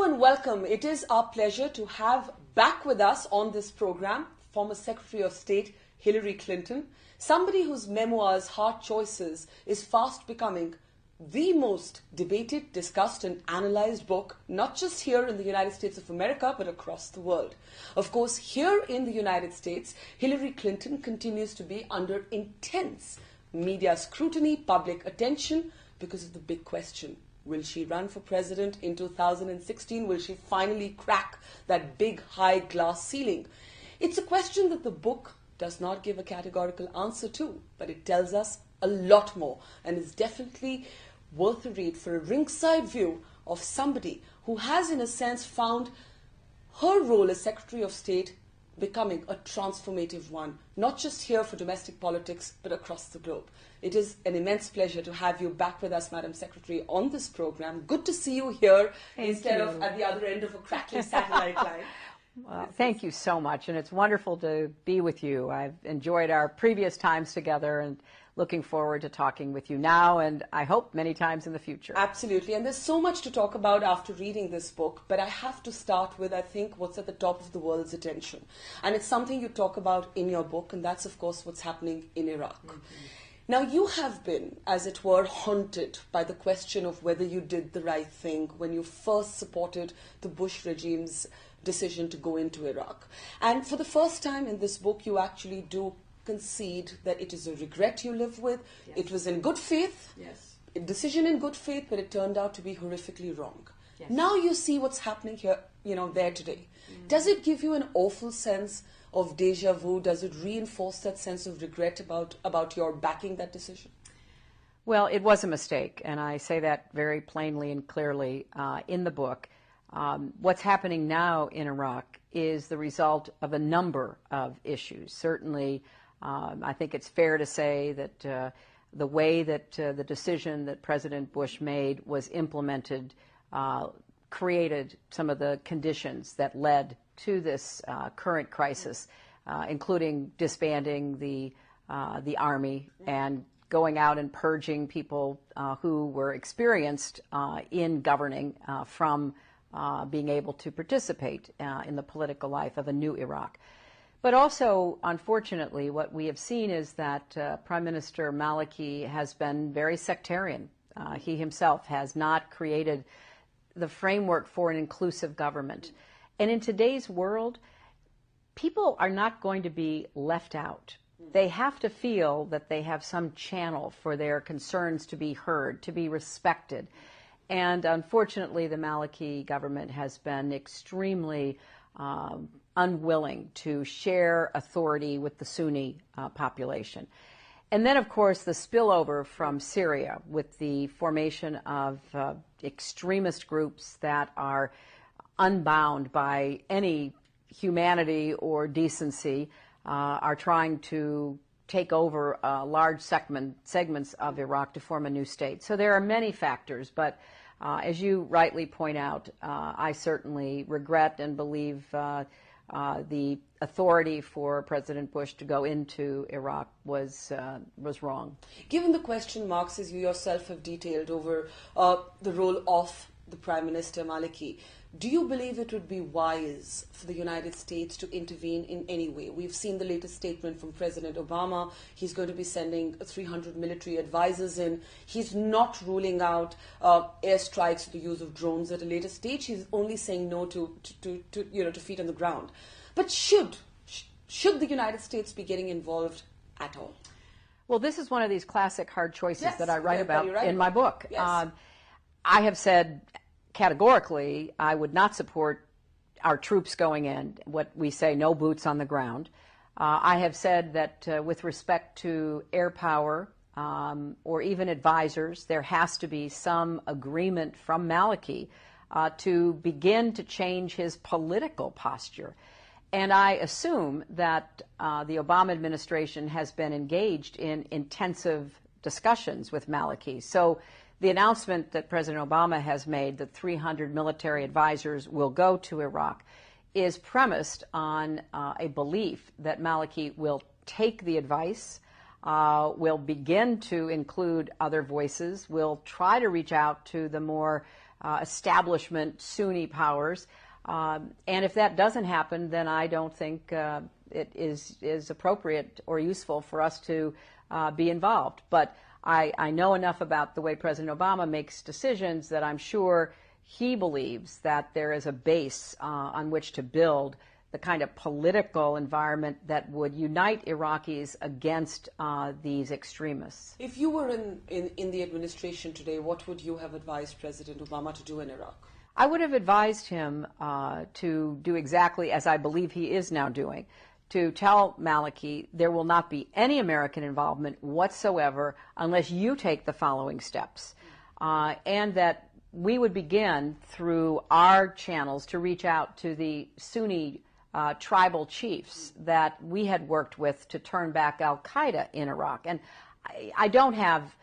and welcome. It is our pleasure to have back with us on this program former Secretary of State Hillary Clinton, somebody whose memoirs, Hard Choices, is fast becoming the most debated, discussed and analyzed book, not just here in the United States of America, but across the world. Of course, here in the United States, Hillary Clinton continues to be under intense media scrutiny, public attention, because of the big question. Will she run for president in 2016? Will she finally crack that big, high glass ceiling? It's a question that the book does not give a categorical answer to, but it tells us a lot more and is definitely worth a read for a ringside view of somebody who has, in a sense, found her role as Secretary of State becoming a transformative one, not just here for domestic politics, but across the globe. It is an immense pleasure to have you back with us, Madam Secretary, on this program. Good to see you here instead of at the other end of a crackling satellite line. Well, thank you so much, and it's wonderful to be with you. I've enjoyed our previous times together and looking forward to talking with you now and I hope many times in the future. Absolutely, and there's so much to talk about after reading this book, but I have to start with, I think, what's at the top of the world's attention. And it's something you talk about in your book, and that's, of course, what's happening in Iraq. Mm-hmm. Now, you have been, as it were, haunted by the question of whether you did the right thing when you first supported the Bush regime's decision to go into Iraq. And for the first time in this book, you actually do concede that it is a regret you live with. Yes. It was in good faith, yes, a decision in good faith, but it turned out to be horrifically wrong. Yes. Now you see what's happening here, there today. Mm. Does it give you an awful sense of deja vu? Does it reinforce that sense of regret about your backing that decision? Well, it was a mistake, and I say that very plainly and clearly in the book. What's happening now in Iraq is the result of a number of issues. Certainly, I think it's fair to say that the way that the decision that President Bush made was implemented created some of the conditions that led to this current crisis, including disbanding the army and going out and purging people who were experienced in governing from being able to participate in the political life of a new Iraq. But also, unfortunately, what we have seen is that Prime Minister Maliki has been very sectarian. He himself has not created the framework for an inclusive government. And in today's world, people are not going to be left out. They have to feel that they have some channel for their concerns to be heard, to be respected. And unfortunately, the Maliki government has been extremely unwilling to share authority with the Sunni population. And then, of course, the spillover from Syria with the formation of extremist groups that are unbound by any humanity or decency, are trying to take over large segments of Iraq to form a new state. So there are many factors, but as you rightly point out, I certainly regret and believe the authority for President Bush to go into Iraq was wrong. Given the question marks, as you yourself have detailed, over the role of the Prime Minister Maliki, do you believe it would be wise for the United States to intervene in any way? We've seen the latest statement from President Obama. He's going to be sending 300 military advisors in. He's not ruling out airstrikes, the use of drones at a later stage. He's only saying no to feet on the ground. But should the United States be getting involved at all? Well, this is one of these classic hard choices, yes, that I write about in my book. Yes. I have said categorically I would not support our troops going in, what we say, no boots on the ground. I have said that with respect to air power or even advisors, there has to be some agreement from Maliki to begin to change his political posture. And I assume that the Obama administration has been engaged in intensive discussions with Maliki. So the announcement that President Obama has made that 300 military advisors will go to Iraq is premised on a belief that Maliki will take the advice, will begin to include other voices, will try to reach out to the more establishment Sunni powers. And if that doesn't happen, then I don't think it is appropriate or useful for us to be involved. But I know enough about the way President Obama makes decisions that I'm sure he believes that there is a base on which to build the kind of political environment that would unite Iraqis against these extremists. If you were in the administration today, what would you have advised President Obama to do in Iraq? I would have advised him to do exactly as I believe he is now doing, to tell Maliki there will not be any American involvement whatsoever unless you take the following steps, and that we would begin through our channels to reach out to the Sunni tribal chiefs that we had worked with to turn back al-Qaeda in Iraq. And I don't have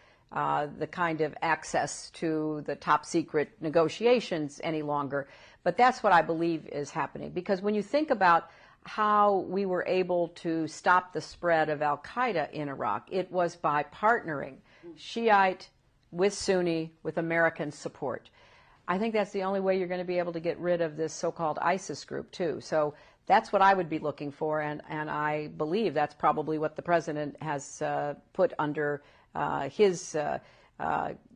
the kind of access to the top secret negotiations any longer, but that's what I believe is happening. Because when you think about how we were able to stop the spread of al-Qaeda in Iraq, it was by partnering Shiite with Sunni with American support. I think that's the only way you're going to be able to get rid of this so-called ISIS group, too. So that's what I would be looking for, and I believe that's probably what the president has put under his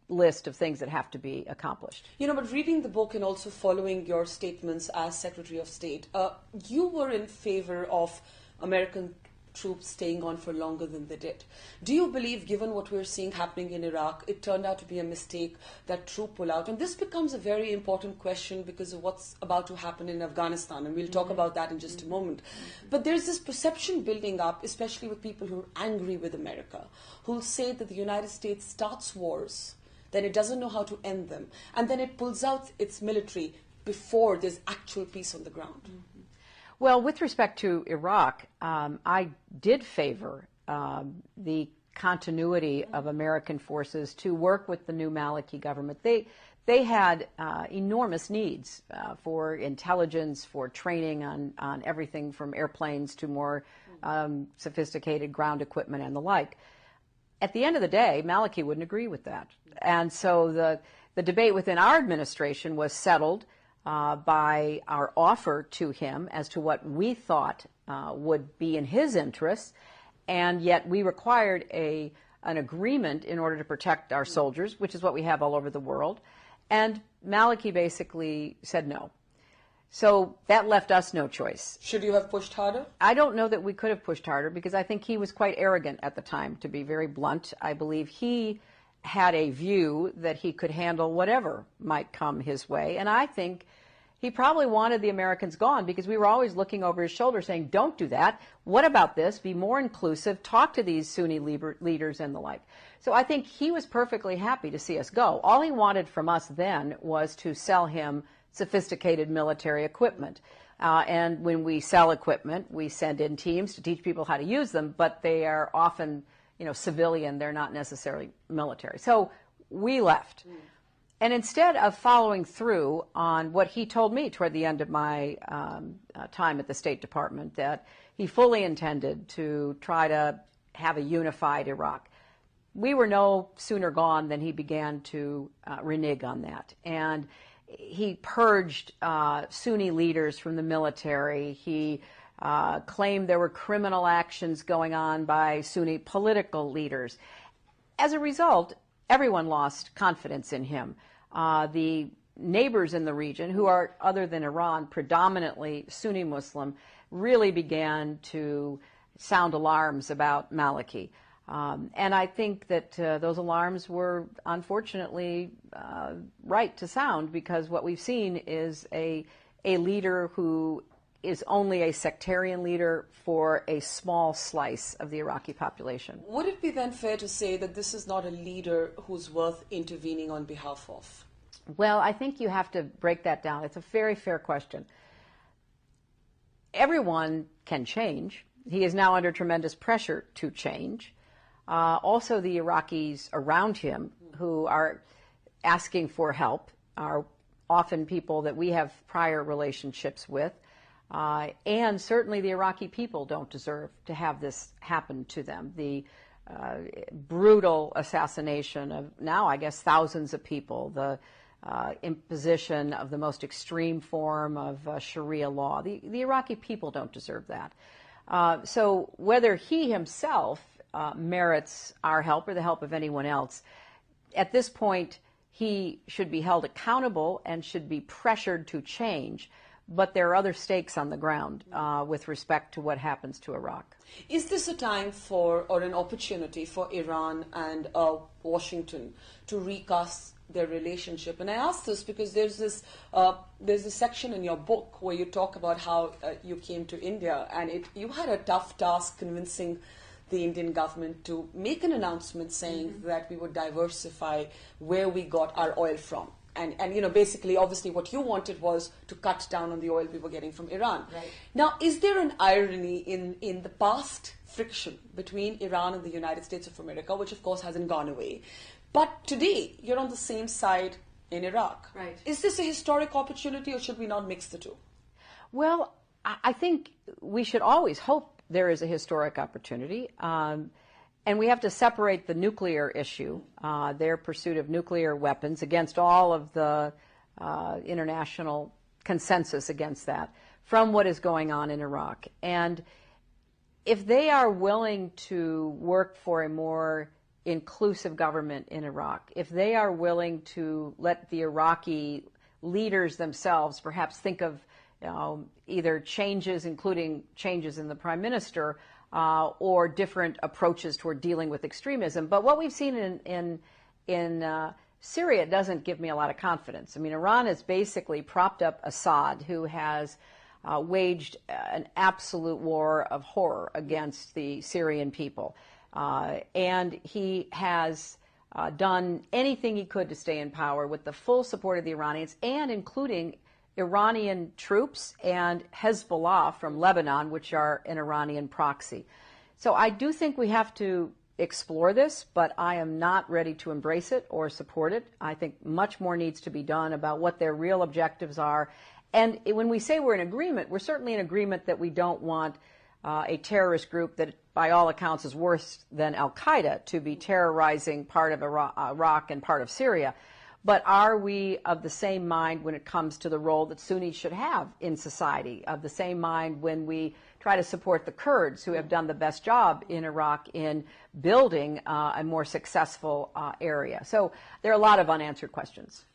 list of things that have to be accomplished. You know, but reading the book and also following your statements as Secretary of State, you were in favor of American troops staying on for longer than they did. Do you believe, given what we're seeing happening in Iraq, it turned out to be a mistake that troop pull out? And this becomes a very important question because of what's about to happen in Afghanistan, and we'll talk about that in just a moment. But there's this perception building up, especially with people who are angry with America, who'll say that the United States starts wars, then it doesn't know how to end them, and then it pulls out its military before there's actual peace on the ground. Well, with respect to Iraq, I did favor the continuity of American forces to work with the new Maliki government. They had enormous needs for intelligence, for training on everything from airplanes to more sophisticated ground equipment and the like. At the end of the day, Maliki wouldn't agree with that. And so the debate within our administration was settled by our offer to him as to what we thought would be in his interests, and yet we required an agreement in order to protect our soldiers, which is what we have all over the world, and Maliki basically said no. So that left us no choice. Should you have pushed harder? I don't know that we could have pushed harder because I think he was quite arrogant at the time, to be very blunt. I believe he had a view that he could handle whatever might come his way, and I think he probably wanted the Americans gone because we were always looking over his shoulder saying, don't do that. What about this? Be more inclusive. Talk to these Sunni leaders and the like. So I think he was perfectly happy to see us go. All he wanted from us then was to sell him sophisticated military equipment. And when we sell equipment, we send in teams to teach people how to use them, but they are often, civilian. They're not necessarily military. So we left. And instead of following through on what he told me toward the end of my time at the State Department, that he fully intended to try to have a unified Iraq, we were no sooner gone than he began to renege on that. And he purged Sunni leaders from the military. He claimed there were criminal actions going on by Sunni political leaders. As a result, everyone lost confidence in him. The neighbors in the region, who are, other than Iran, predominantly Sunni Muslim, really began to sound alarms about Maliki. And I think that those alarms were unfortunately right to sound, because what we've seen is a leader who is only a sectarian leader for a small slice of the Iraqi population. Would it be then fair to say that this is not a leader who's worth intervening on behalf of? Well, I think you have to break that down. It's a very fair question. Everyone can change. He is now under tremendous pressure to change. Also, the Iraqis around him who are asking for help are often people that we have prior relationships with. And certainly the Iraqi people don't deserve to have this happen to them. The brutal assassination of now, I guess, thousands of people, the imposition of the most extreme form of Sharia law. The Iraqi people don't deserve that. So whether he himself merits our help or the help of anyone else, at this point, he should be held accountable and should be pressured to change. But there are other stakes on the ground with respect to what happens to Iraq. Is this a time for, or an opportunity for Iran and Washington to recast their relationship? And I ask this because there's this section in your book where you talk about how you came to India, and you had a tough task convincing the Indian government to make an announcement saying that we would diversify where we got our oil from. And you know, basically, obviously, what you wanted was to cut down on the oil we were getting from Iran. Right. Now, is there an irony in the past friction between Iran and the United States of America, which of course hasn't gone away, but today you're on the same side in Iraq? Right. Is this a historic opportunity, or should we not mix the two? Well, I think we should always hope there is a historic opportunity. And we have to separate the nuclear issue, their pursuit of nuclear weapons, against all of the international consensus against that, from what is going on in Iraq. And if they are willing to work for a more inclusive government in Iraq, if they are willing to let the Iraqi leaders themselves perhaps think of either changes, including changes in the prime minister, or different approaches toward dealing with extremism. But what we've seen in Syria doesn't give me a lot of confidence. I mean, Iran has basically propped up Assad, who has waged an absolute war of horror against the Syrian people. And he has done anything he could to stay in power with the full support of the Iranians, and including Iranian troops and Hezbollah from Lebanon, which are an Iranian proxy. So I do think we have to explore this, but I am not ready to embrace it or support it. I think much more needs to be done about what their real objectives are. And when we say we're in agreement, we're certainly in agreement that we don't want a terrorist group that, by all accounts, is worse than al-Qaeda to be terrorizing part of Iraq and part of Syria. But are we of the same mind when it comes to the role that Sunnis should have in society, of the same mind when we try to support the Kurds, who have done the best job in Iraq in building a more successful area? So there are a lot of unanswered questions.